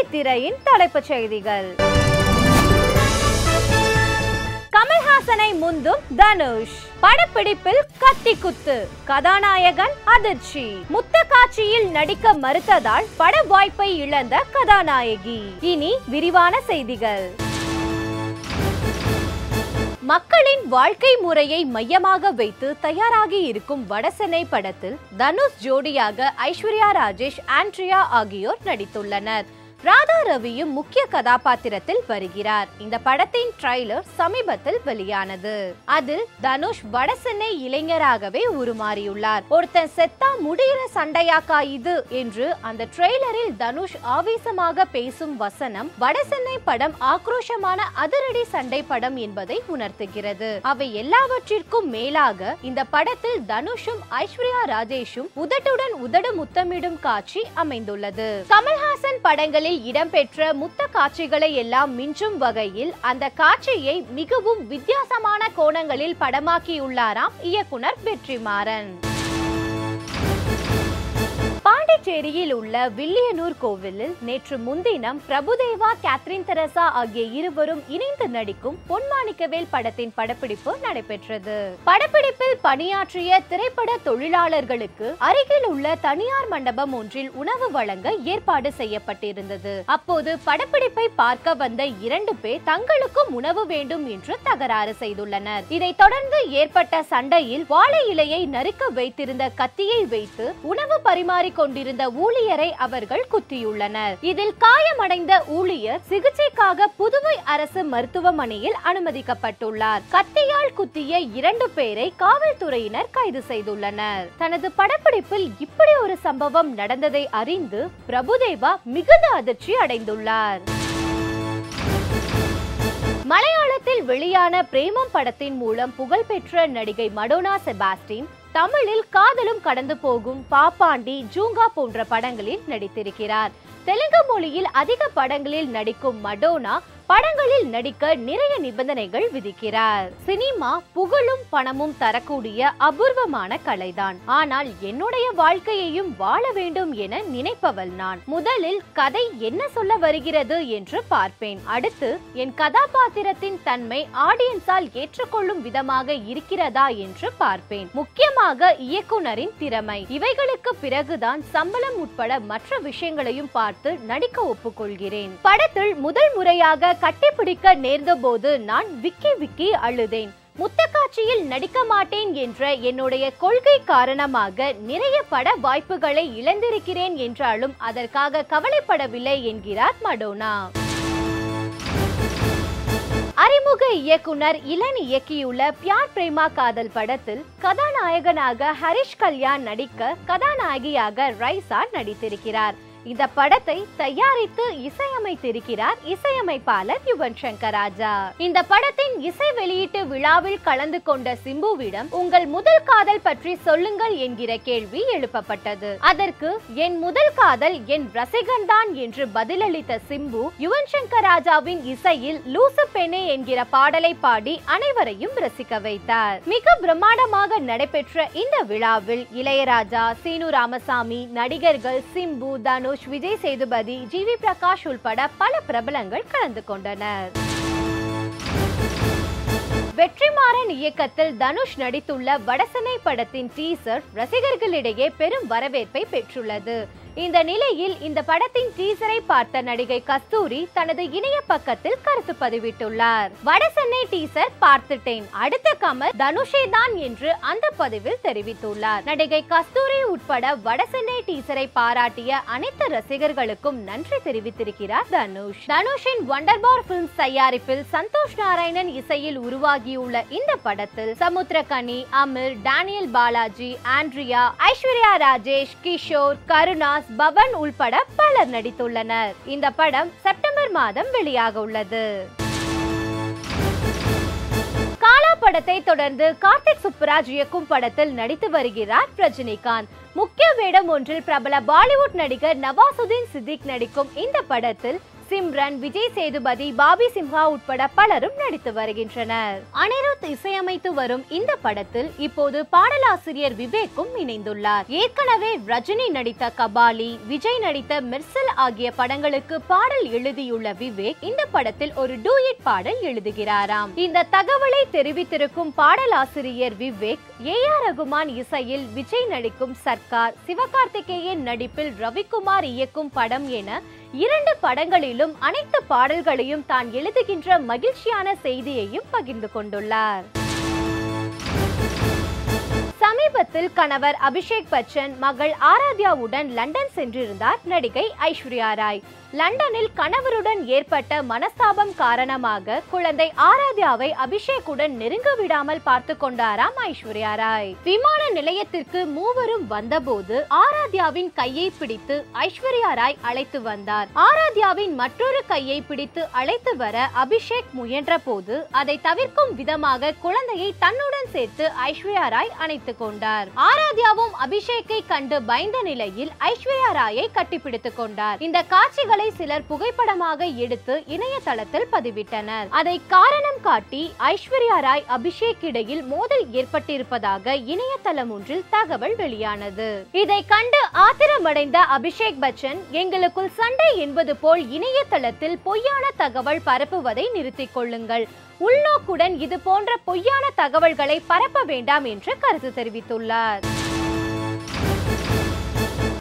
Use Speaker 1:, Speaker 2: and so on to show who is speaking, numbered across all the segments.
Speaker 1: வெள்ளித்திரையின் தலைப்புச் செய்திகள். கமல்ஹாசனை முந்தும் தனுஷ். படப்பிடிப்பில் கத்தி குத்து, கதாநாயகன் அதிர்ச்சி. முத்த காட்சியில் நடிக்க மறுத்ததால் பட வாய்ப்பை இழந்த கதாநாயகி. இனி விரிவான செய்திகள். மக்களின் வாழ்க்கை முறையை மையமாக வைத்து தயாராகி இருக்கும் வடசென்னை படத்தில் தனுஷ் ஜோடியாக ஐஸ்வர்யா ராஜேஷ், ஆண்ட்ரியா ஆகியோர் நடித்துள்ளனர். ராதா ரவியும் முக்கிய கதாபாத்திரத்தில் வருகிறார். இந்த படத்தின் ட்ரைலர் சமீபத்தில் வெளியானது. அதில் தனுஷ் வடசென்னை இளைஞராகவே உருமாறியுள்ளார். ஒருத்தன் செத்தா முடிகிற சண்டையாக்கா இது என்று அந்த ட்ரெய்லரில் தனுஷ் ஆவேசமாக பேசும் வசனம் வடசென்னை படம் ஆக்ரோஷமான அதிரடி சண்டை படம் என்பதை உணர்த்துகிறது. அவை எல்லாவற்றிற்கும் மேலாக இந்த படத்தில் தனுஷும் ஐஸ்வர்யா ராஜேஷும் உதட்டுடன் உதடு முத்தமிடும் காட்சி அமைந்துள்ளது. கமல்ஹாசன் படங்களில் இடம்பெற்ற முத்த காட்சிகளை எல்லாம் மிஞ்சும் வகையில் அந்த காட்சியை மிகவும் வித்தியாசமான கோணங்களில் படமாக்கியுள்ளாராம் இயக்குனர் வெற்றிமாறன். பாண்டிச்சேரியில் உள்ள வில்லியனூர் கோவிலில் நேற்று முன்தினம் பிரபுதேவா, கேத்ரின் தெரசா ஆகிய இருவரும் இணைந்து நடிக்கும் பொன்மாணிக்கவேல் படத்தின் படப்பிடிப்பு நடைபெற்றது. படப்பிடிப்பில் பணியாற்றிய திரைப்பட தொழிலாளர்களுக்கு அருகில் உள்ள தனியார் மண்டபம் ஒன்றில் உணவு வழங்க ஏற்பாடு செய்யப்பட்டிருந்தது. அப்போது படப்பிடிப்பை பார்க்க வந்த 2 பேர் தங்களுக்கும் உணவு வேண்டும் என்று தகராறு செய்துள்ளனர். இதைத் தொடர்ந்து ஏற்பட்ட சண்டையில் வாழை இலையை நறுக்க வைத்திருந்த கத்தியை வைத்து உணவு பரிமாறி கொண்டிருந்த ஊழியரை அவர்கள் குத்தியுள்ளனர். இதில் காயமடைந்த ஊழியர் சிகிச்சைக்காக புதுவை அரசு மருத்துவமனையில் அனுமதிக்கப்பட்டுள்ளார். கத்தியால் குத்திய 2 பேரை காவல்துறையினர் கைது செய்துள்ளனர். தனது படப்பிடிப்பில் இப்படி ஒரு சம்பவம் நடந்ததை அறிந்து பிரபுதேவா மிகுந்த அதிர்ச்சி அடைந்துள்ளார். மலையாளத்தில் வெளியான பிரேமம் படத்தின் மூலம் புகழ்பெற்ற நடிகை மடோனா செபாஸ்டின் தமிழில் காதலும் கடந்து போகும், பாப்பாண்டி, ஜூங்கா போன்ற படங்களில் நடித்திருக்கிறார். தெலுங்கு மொழியில் அதிக படங்களில் நடிக்கும் மடோனா படங்களில் நடிக்க நிறைய நிபந்தனைகள் விதிக்கிறார். சினிமா புகழும் பணமும் தரக்கூடிய அபூர்வமான கலைதான். ஆனால் என்னுடைய வாழ்க்கையையும் வாழ வேண்டும் என நினைப்பவள் நான். முதலில் கதை என்ன சொல்ல வருகிறது என்று பார்ப்பேன். அடுத்து என் கதாபாத்திரத்தின் தன்மை ஆடியன்ஸால் ஏற்றுக்கொள்ளும் விதமாக இருக்கிறதா என்று பார்ப்பேன். முக்கியமாக இயக்குனரின் திறமை. இவைகளுக்கு பிறகுதான் சம்பளம் உட்பட மற்ற விஷயங்களையும் பார்த்து நடிக்க ஒப்புக்கொள்கிறேன். படத்தில் முதல் முறையாக கட்டிப்பிடிக்க நேர்ந்த போது நான் விக்கி அழுதேன். முத்த காட்சியில் நடிக்க மாட்டேன் என்ற என்னுடைய கொள்கை காரணமாக நிறைய பட வாய்ப்புகளை இழந்திருக்கிறேன் என்றாலும் அதற்காக கவலைப்படவில்லை என்கிறார் மடோனா. அறிமுக இயக்குனர் இளன் இயக்கியுள்ள பியார் பிரேமா காதல் படத்தில் கதாநாயகனாக ஹரிஷ் கல்யாண் நடிக்க கதாநாயகியாக ரைசா நடித்திருக்கிறார். இந்த படத்தை தயாரித்து இசையமைத்திருக்கிறார் இசையமைப்பாளர் யுவன் சங்கர் ராஜா. இந்த படத்தின் இசை வெளியீட்டு விழாவில் கலந்து கொண்ட சிம்புவிடம் உங்கள் முதல் காதல் பற்றி சொல்லுங்கள் என்கிற கேள்வி எழுப்பப்பட்டது. அதற்கு என் முதல் காதல் என் ரசிகன் தான் என்று பதிலளித்த சிம்பு யுவன் சங்கர் ராஜாவின் இசையில் லூசு பெண்ணே என்கிற பாடலை பாடி அனைவரையும் ரசிக்க வைத்தார். மிக பிரம்மாண்டமாக நடைபெற்ற இந்த விழாவில் இளையராஜா, சீனு ராமசாமி, நடிகர்கள் சிம்பு, தனுஷ், விஜய் சேதுபதி, ஜிவி பிரகாஷ் உள்பட பல பிரபலங்கள் கலந்து கொண்டனர். வெற்றிமாறன் இயக்கத்தில் தனுஷ் நடித்துள்ள வடசென்னை படத்தின் டீசர் ரசிகர்களிடையே பெரும் வரவேற்பை பெற்றுள்ளது. இந்த நிலையில் இந்த படத்தின் டீசரை பார்த்த நடிகை கஸ்தூரி தனது இணைய பக்கத்தில் கருத்து பதிவிட்டுள்ளார். வடசென்னை டீசர் பார்த்துட்டேன், அடுத்த கமல் தனுஷே தான் என்று அந்த பதிவில் தெரிவித்துள்ளார். நடிகை கஸ்தூரி உட்பட வடசென்னை டீசரை பாராட்டிய அனைத்து ரசிகர்களுக்கும் நன்றி தெரிவித்திருக்கிறார் தனுஷ். தனுஷின் வண்டர்பார் பிலிம்ஸ் தயாரிப்பில் சந்தோஷ் நாராயணன் இசையில் உருவாகியுள்ள இந்த படத்தில் சமுத்திரகனி, அமீர், டேனியல் பாலாஜி, ஆண்ட்ரியா, ஐஸ்வர்யா ராஜேஷ், கிஷோர், கருணா, பவன் உள்பட பலர் நடித்துள்ளனர். இந்த படம் செப்டம்பர் மாதம் வெளியாக உள்ளது. காலா படத்தை தொடர்ந்து கார்த்திக் சுப்புராஜ் இயக்கும் படத்தில் நடித்து வருகிறார் ரஜினிகாந்த். முக்கிய வேடம் ஒன்றில் பிரபல பாலிவுட் நடிகர் நவாசுதீன் சித்திக் நடிக்கும் இந்த படத்தில் சிம்ரன், விஜய் சேதுபதி, பாபி சிம்ஹா உட்பட பலரும் நடித்து வருகின்றனர். அனிருத் இசையமைத்து வரும் இந்த படத்தில் இப்போது பாடலாசிரியர் விவேக்கும் இணைந்துள்ளார். ஏற்கனவே ரஜினி நடித்த கபாலி, விஜய் நடித்த மெர்சல் ஆகிய படங்களுக்கு பாடல் எழுதியுள்ள விவேக் இந்த படத்தில் ஒரு டூயட் பாடல் எழுதுகிறாராம். இந்த தகவலை தெரிவித்திருக்கும் பாடலாசிரியர் விவேக், ஏ.ஆர். ரகுமான் இசையில் விஜய் நடிக்கும் சர்க்கார், சிவகார்த்திகேயன் நடிப்பில் ரவிக்குமார் இயக்கும் படம் என 2 படங்களிலும் அனைத்து பாடல்களையும் தான் எழுதுகின்ற மகிழ்ச்சியான செய்தியையும் பகிர்ந்து கொண்டுள்ளார். சமீபத்தில் கணவர் அபிஷேக் பச்சன் மகள் ஆராத்யாவுடன் லண்டன் சென்றிருந்தார் நடிகை ஐஸ்வர்யா ராய். லண்டனில் கணவருடன் ஏற்பட்ட மனஸ்தாபம் காரணமாக குழந்தை ஆராத்யாவை அபிஷேக்குடன் நெருங்க விடாமல் பார்த்து கொண்டாராம் ஐஸ்வர்யா ராய். விமான நிலையத்திற்கு மூவரும் வந்தபோது ஆராத்யாவின் கையை பிடித்து ஐஸ்வர்யா ராய் அழைத்து வந்தார். ஆராத்யாவின் மற்றொரு கையை பிடித்து அழைத்து வர அபிஷேக் முயன்ற போது அதை தவிர்க்கும் விதமாக குழந்தையை தன்னுடன் சேர்த்து ஐஸ்வர்யா ராய் அணைத்துக் கொண்டார். ஆராத்யாவும் அபிஷேக்கை கண்டு பயந்த நிலையில் ஐஸ்வர்யா ராயை கட்டிப்பிடித்துக் கொண்டார். இந்த காட்சிகளை சிலர் புகைப்படமாக எடுத்து இணையதளத்தில் பதிவிட்டனர். அதை காரணம் காட்டி ஐஸ்வர்யா ராய் அபிஷேக் இடையில் மோதல் ஏற்பட்டிருப்பதாக இணையதளம் ஒன்றில் தகவல் வெளியானது. இதை கண்டு ஆத்திரமடைந்த அபிஷேக் பச்சன், எங்களுக்குள் சண்டை என்பது போல் இணையதளத்தில் பொய்யான தகவல் பரப்புவதை நிறுத்திக் கொள்ளுங்கள், உள்நோக்குடன் இது போன்ற பொய்யான தகவல்களை பரப்ப வேண்டாம் என்று கருத்து தெரிவித்துள்ளார்.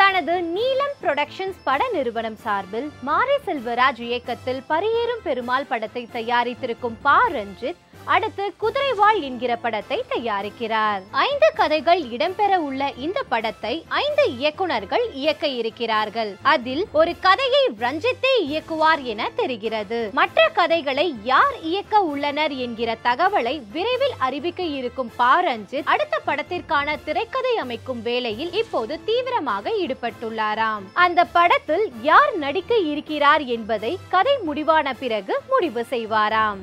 Speaker 1: தனது நீலம் புரொடக்ஷன்ஸ் பட நிறுவனம் சார்பில் மாரி செல்வராஜ் இயக்கத்தில் பரியேறும் பெருமாள் படத்தை தயாரித்திருக்கும் பா ரஞ்சித் அடுத்து குதிரைவாள் என்கிற படத்தை தயாரிக்கிறார். 5 கதைகள் இடம்பெற உள்ள இந்த படத்தை 5 இயக்குனர்கள் இயக்க இருக்கிறார்கள். அதில் ஒரு கதையை ரஞ்சித்தே இயக்குவார் என தெரிகிறது. மற்ற கதைகளை யார் இயக்க உள்ளனர் என்கிற தகவலை விரைவில் அறிவிக்க இருக்கும் பா ரஞ்சித் அடுத்த படத்திற்கான திரைக்கதை அமைக்கும் வேலையில் இப்போது தீவிரமாக ஈடுபட்டுள்ளாராம். அந்த படத்தில் யார் நடிக்க இருக்கிறார் என்பதை கதை முடிவான பிறகு முடிவு செய்வாராம்.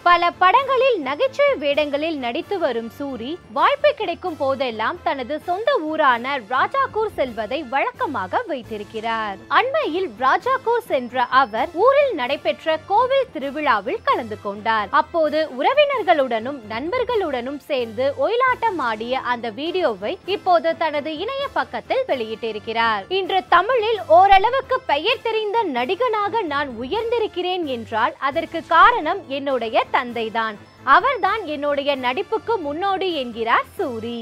Speaker 1: பல படங்களில் நகைச்சுவை வேடங்களில் நடித்து வரும் சூரி வாய்ப்பு கிடைக்கும் போதெல்லாம் தனது சொந்த ஊரான ராஜாக்கூர் செல்வதை வழக்கமாக வைத்திருக்கிறார். அண்மையில் ராஜாக்கூர் சென்ற அவர் ஊரில் நடைபெற்ற கோவில் திருவிழாவில் கலந்து கொண்டார். அப்போது உறவினர்களுடனும் நண்பர்களுடனும் சேர்ந்து ஒயிலாட்டம் ஆடிய அந்த வீடியோவை இப்போது தனது இணைய பக்கத்தில் வெளியிட்டிருக்கிறார். இன்று தமிழில் ஓரளவுக்கு பெயர் தெரிந்த நடிகனாக நான் உயர்ந்திருக்கிறேன் என்றால் அதற்கு காரணம் என்னுடைய தந்தைதான். அவர்தான் என்னுடைய நடிப்புக்கு முன்னோடி என்கிறார் சூரி.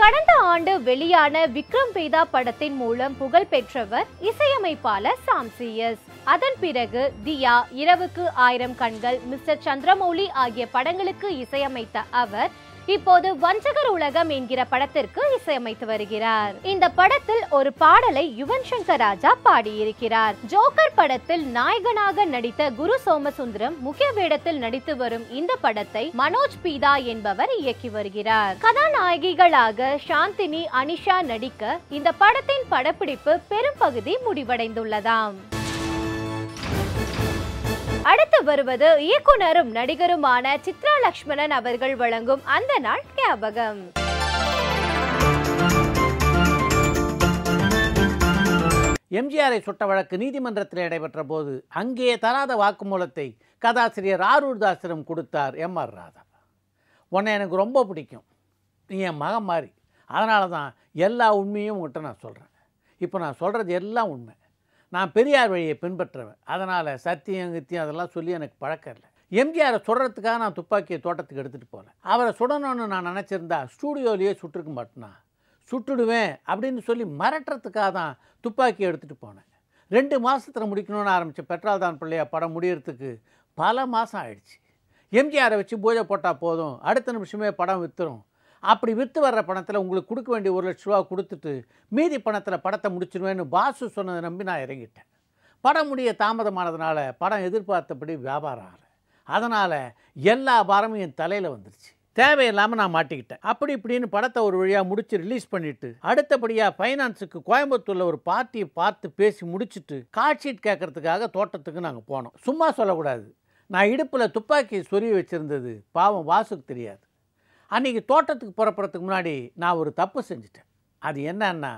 Speaker 1: கடந்த ஆண்டு வெளியான விக்ரம் வேதா படத்தின் மூலம் புகழ் பெற்றவர் இசையமைப்பாளர் சாம் சி.எஸ். அதன் பிறகு தியா, இரவுக்கு 1000 கண்கள், மிஸ்டர் சந்திரமௌலி ஆகிய படங்களுக்கு இசையமைத்த அவர் இப்போது வஞ்சகர் உலகம் என்கிற படத்திற்கு இசையமைத்து வருகிறார். இந்த படத்தில் ஒரு பாடலை யுவன் சங்கர் ராஜா பாடியிருக்கிறார். ஜோக்கர் படத்தில் நாயகனாக நடித்த குரு சோமசுந்தரம் முக்கிய வேடத்தில் நடித்து வரும் இந்த படத்தை மனோஜ் பீதா என்பவர் இயக்கி வருகிறார். கதாநாயகிகளாக சாந்தினி, அனிஷா நடிக்க இந்த படத்தின் படப்பிடிப்பு பெரும்பகுதி முடிவடைந்துள்ளதாம். அடுத்து வருவது இயக்குனரும் நடிகருமான சித்ரா லக்ஷ்மணன் அவர்கள் வழங்கும் அந்த நாள் ஞாபகம்.
Speaker 2: எம்ஜிஆரை சுட்ட வழக்கு நீதிமன்றத்தில் நடைபெற்ற போது அங்கே தராத வாக்குமூலத்தை கதாசிரியர் ஆரூர் தாசிடம் கொடுத்தார் எம்.ஆர். ராதா. உன்னை எனக்கு ரொம்ப பிடிக்கும், நீ என் மகன் மாதிரி, அதனால தான் எல்லா உண்மையும் உங்கள்கிட்ட நான் சொல்கிறேன். இப்போ நான் சொல்கிறது எல்லாம் உண்மை. நான் பெரியார் வழியை பின்பற்றுவேன், அதனால் சத்தியம் கித்தியம் அதெல்லாம் சொல்லி எனக்கு பழக்கம் இல்லை. எம்ஜிஆரை சுடுறதுக்காக நான் துப்பாக்கியை தோட்டத்துக்கு எடுத்துகிட்டு போகல. அவரை சுடணும்னு நான் நினச்சிருந்தா ஸ்டூடியோலேயே சுட்டிருக்க மாட்டேனா, சுட்டுடுவேன் அப்படின்னு சொல்லி மிரட்டுறதுக்காக தான் துப்பாக்கியை எடுத்துகிட்டு போனேன். 2 மாதத்தில் முடிக்கணும்னு ஆரம்பித்த பெட்ரோல் தான் பிள்ளையா படம் முடியறதுக்கு பல மாதம் ஆயிடுச்சு. எம்ஜிஆரை வச்சு பூஜை போட்டால் போதும், அடுத்த நிமிஷமே படம் விற்றுரும். அப்படி விற்று வர்ற பணத்தில் உங்களுக்கு கொடுக்க வேண்டிய 1 லட்ச ரூபா கொடுத்துட்டு மீதி பணத்தில் படத்தை முடிச்சிடுவேன்னு பாசு சொன்னதை நம்பி நான் இறங்கிட்டேன். படம் முடிய தாமதமானதுனால படம் எதிர்பார்த்தபடி வியாபாரம் ஆகலை. அதனால் எல்லா பாரமும் என் தலையில் வந்துருச்சு. தேவையில்லாமல் நான் மாட்டிக்கிட்டேன். அப்படி இப்படின்னு படத்தை ஒரு வழியாக முடித்து ரிலீஸ் பண்ணிவிட்டு அடுத்தபடியாக ஃபைனான்ஸுக்கு கோயம்புத்தூரில் ஒரு பார்ட்டியை பார்த்து பேசி முடிச்சுட்டு கார்ட் ஷீட் கேட்கறதுக்காக தோட்டத்துக்கு நாங்கள் போனோம். சும்மா சொல்லக்கூடாது, நான் இடுப்பில் துப்பாக்கி சொருவி வச்சுருந்தது பாவம் வாசுக்கு தெரியாது. அன்றைக்கி தோட்டத்துக்கு புறப்படுறதுக்கு முன்னாடி நான் ஒரு தப்பு செஞ்சுட்டேன். அது என்னன்னா,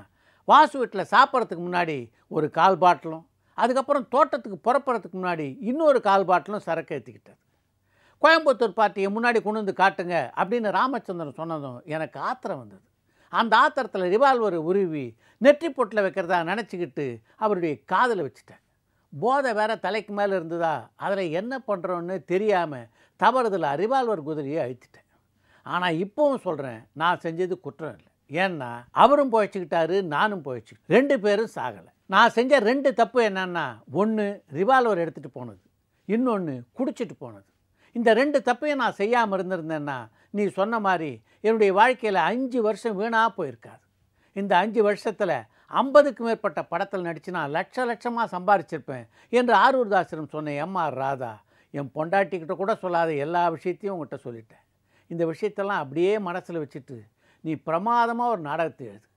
Speaker 2: வாசு வீட்டில் சாப்பிட்றதுக்கு முன்னாடி ஒரு 1/4 பாட்டிலும், அதுக்கப்புறம் தோட்டத்துக்கு புறப்படுறதுக்கு முன்னாடி இன்னொரு 1/4 பாட்டிலும் சரக்கு ஏற்றிக்கிட்டார். கோயம்புத்தூர் பார்ட்டியை முன்னாடி கொண்டு வந்து காட்டுங்க அப்படின்னு ராமச்சந்திரன் சொன்னதும் எனக்கு ஆத்திரம் வந்தது. அந்த ஆத்திரத்தில் ரிவால்வரை உருவி நெற்றி பொட்டில் வைக்கிறதா நினச்சிக்கிட்டு அவருடைய காதில் வச்சுட்டேன். போதை வேற தலைக்கு மேலே இருந்ததா, அதில் என்ன பண்ணுறோன்னு தெரியாமல் தவறுதல் ரிவால்வர் குதிரையை அழிச்சிட்டேன். ஆனால் இப்போவும் சொல்கிறேன், நான் செஞ்சது குற்றம் இல்லை. ஏன்னா அவரும் போயிச்சுக்கிட்டாரு, நானும் போயிடுச்சுக்கிட்டேன். 2 பேரும் சாகலை. நான் செஞ்ச 2 தப்பு என்னன்னா, ஒன்று ரிவால்வர் எடுத்துகிட்டு போனது, இன்னொன்று குடிச்சிட்டு போனது. இந்த 2 தப்பையும் நான் செய்யாமல் இருந்திருந்தேன்னா நீ சொன்ன மாதிரி என்னுடைய வாழ்க்கையில் 5 வருஷம் வீணாக போயிருக்காது. இந்த 5 வருஷத்தில் 50க்கும் மேற்பட்ட படத்தில் நடித்து நான் லட்சமாக சம்பாதிச்சிருப்பேன் என்று ஆரூர்தாசிரம் சொன்ன எம்.ஆர். ராதா என் பொண்டாட்டிக்கிட்ட கூட சொல்லாத எல்லா விஷயத்தையும் உங்கள்கிட்ட சொல்லிட்டேன். இந்த விஷயத்தெல்லாம் அப்படியே மனசில் வச்சுட்டு நீ பிரமாதமாக ஒரு நாடகத்தை எழுது.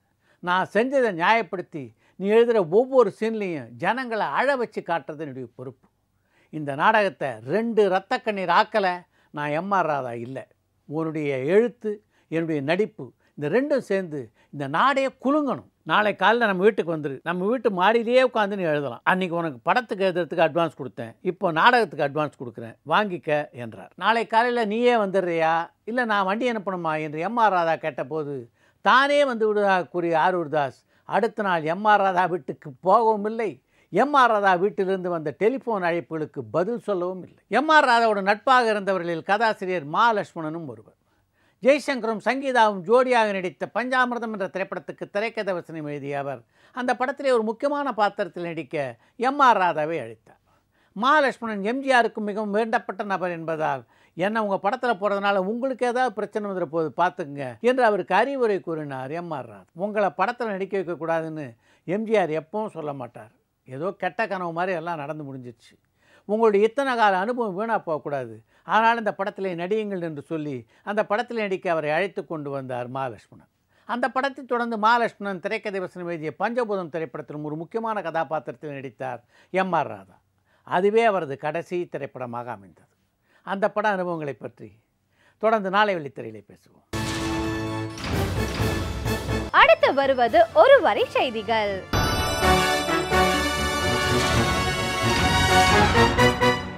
Speaker 2: நான் செஞ்சதை நியாயப்படுத்தி நீ எழுதுகிற ஒவ்வொரு சீன்லேயும் ஜனங்களை அழ வச்சு காட்டுறது என்னுடைய பொறுப்பு. இந்த நாடகத்தை 2 ரத்த கண்ணீர் ஆக்கலை நான் எம்.ஆர். ராதா இல்லை. உன்னுடைய எழுத்து, என்னுடைய நடிப்பு, இந்த 2ம் சேர்ந்து இந்த நாடே குலுங்கணும். நாளை காலையில் நம்ம வீட்டுக்கு வந்துரு, நம்ம வீட்டு மாடியிலேயே உட்காந்து நீ எழுதலாம். அன்றைக்கி உனக்கு படத்துக்கு எழுதுறதுக்கு அட்வான்ஸ் கொடுத்தேன், இப்போ நாடகத்துக்கு அட்வான்ஸ் கொடுக்குறேன், வாங்கிக்க என்றார். நாளை காலையில் நீயே வந்துடுறியா இல்லை நான் வண்டி அனுப்பணுமா என்று எம்.ஆர். ராதா கேட்டபோது தானே வந்து விடுவதாக கூறிய ஆரூர்தாஸ் அடுத்த நாள் எம்.ஆர். ராதா வீட்டுக்கு போகவும் இல்லை, எம்.ஆர். ராதா வீட்டிலிருந்து வந்த டெலிஃபோன் அழைப்புகளுக்கு பதில் சொல்லவும் இல்லை. எம்.ஆர். ராதாவோட நட்பாக இருந்தவர்களில் கதாசிரியர் மா லட்சுமணனும் ஒருவர். ஜெய்சங்கரும் சங்கீதாவும் ஜோடியாக நடித்த பஞ்சாமிர்தம் என்ற திரைப்படத்துக்கு திரைக்கதை வசனம் எழுதிய அவர் அந்த படத்திலே ஒரு முக்கியமான பாத்திரத்தில் நடிக்க எம்.ஆர். ராதாவை அழைத்தார். மா லட்சுமணன் எம்ஜிஆருக்கும் மிகவும் வேண்டப்பட்ட நபர் என்பதால் என்ன உங்கள் படத்தில் போகிறதுனால உங்களுக்கு ஏதாவது பிரச்சனை வந்துட போது பார்த்துக்குங்க என்று அவருக்கு அறிவுரை கூறினார் எம்.ஆர். ராதா. உங்களை படத்தில் நடிக்க வைக்கக்கூடாதுன்னு எம்ஜிஆர் எப்பவும் சொல்ல மாட்டார். ஏதோ கெட்ட கனவு மாதிரி எல்லாம் நடந்து முடிஞ்சிடுச்சு, உங்களுடைய இத்தனை கால அனுபவம் வீணாக போகக்கூடாது, அதனால் இந்த படத்திலே நடியுங்கள் என்று சொல்லி அந்த படத்தில் நடிக்க அவரை அழைத்து கொண்டு வந்தார் மா லட்சுமணன். அந்த படத்தை தொடர்ந்து மா லட்சுமணன் திரைக்கதை வசனம் எழுதிய பஞ்சபூதம் திரைப்படத்திலும் ஒரு முக்கியமான கதாபாத்திரத்தில் நடித்தார் எம்.ஆர். ராதா. அதுவே அவரது கடைசி திரைப்படமாக அமைந்தது. அந்த பட அனுபவங்களை பற்றி தொடர்ந்து நாளை வெள்ளித்திரையிலே பேசுவோம்.
Speaker 1: அடுத்து வருவது ஒரு வரி செய்திகள்.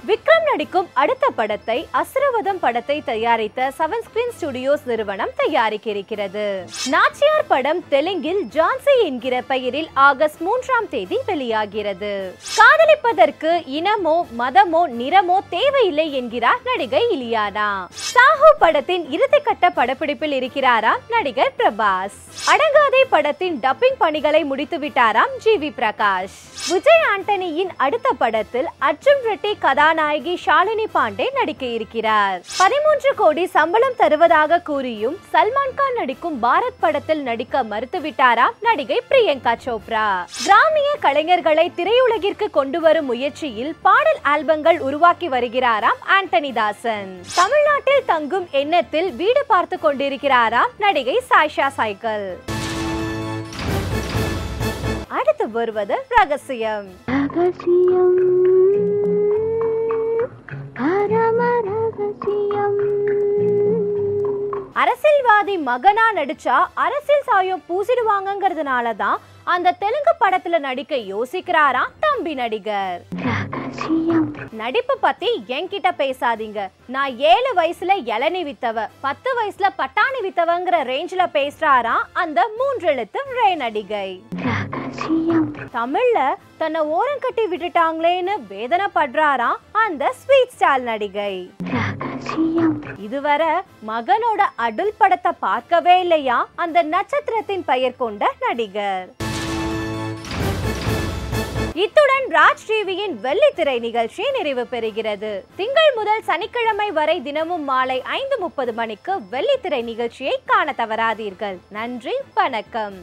Speaker 1: விக்ரம் நடிக்கும் அடுத்த படத்தை அசுரவதம் படத்தை தயாரித்த 7 ஸ்கிரீன் ஸ்டுடியோஸ் நிறுவனம் தயாரிக்க இருக்கிறது. நாச்சியார் படம் தெலுங்கில் ஜான்சி என்கிற பெயரில் ஆகஸ்ட் 3ஆம் தேதி வெளியாகிறது. காதலிப்பதற்கு இனமோ மதமோ நிறமோ தேவையில்லை என்கிறார் நடிகை இலியானா. சாஹூ படத்தின் இறுதிக்கட்ட படப்பிடிப்பில் இருக்கிறாராம் நடிகர் பிரபாஸ். அடங்காதே படத்தின் டப்பிங் பணிகளை முடித்து விட்டாராம் ஜி.வி. பிரகாஷ். விஜய் ஆண்டனியின் அடுத்த படத்தில் அர்ஜுன் ரெட்டி கதாநாயகி ஷாலினி பாண்டே நடிக்க இருக்கிறார். 13 கோடி சம்பளம் தருவதாக கூறியும் சல்மான் கான் நடிக்கும் பாரத் படத்தில் நடிக்க மறுத்துவிட்டாராம் நடிகை பிரியங்கா சோப்ரா. கிராமிய கலைஞர்களை திரையுலகிற்கு கொண்டு வரும் முயற்சியில் பாடல் ஆல்பங்கள் உருவாக்கி வருகிறாராம் ஆண்டனி தாசன். தமிழ்நாட்டில் தங்கும் எண்ணத்தில் வீடு பார்த்து கொண்டிருக்கிறாராம் நடிகை சாய்ஷா சைக்கிள். அடுத்து வருவது ரகசியம். அரசியல்வாதி மகனா நடிச்சா அரசியல் சாயம் பூசிடுவாங்கிறதுனால தான் அந்த தெலுங்கு படத்துல நடிக்க யோசிக்கிறாராம் தம்பி நடிகர். நடிப்பு பத்தி என்கிட்ட பேசாதீங்க, நான் 7 வயசுல இளநீ வித்தவ, 10 வயசுல பட்டாணி வித்தவங்கிற ரேஞ்சில பேசுறாராம் அந்த 3 எழுத்து ரே நடிகை. தமிழ்ல தன்னை ஓரம் கட்டி விட்டுட்டாங்களேன்னு வேதனைப்படுறாராம் அந்த ஸ்வீட் ஸ்டால் நடிகை. இதுவரை மகனோட அடல் படத்தை பார்க்கவே இல்லையா அந்த நட்சத்திரத்தின் பெயர் கொண்ட நடிகர். இத்துடன் ராஜ் டிவியின் வெள்ளித்திரை நிகழ்ச்சி நிறைவு பெறுகிறது. திங்கள் முதல் சனிக்கிழமை வரை தினமும் மாலை 5:30 மணிக்கு வெள்ளித்திரை நிகழ்ச்சியை காண தவறாதீர்கள். நன்றி, வணக்கம்.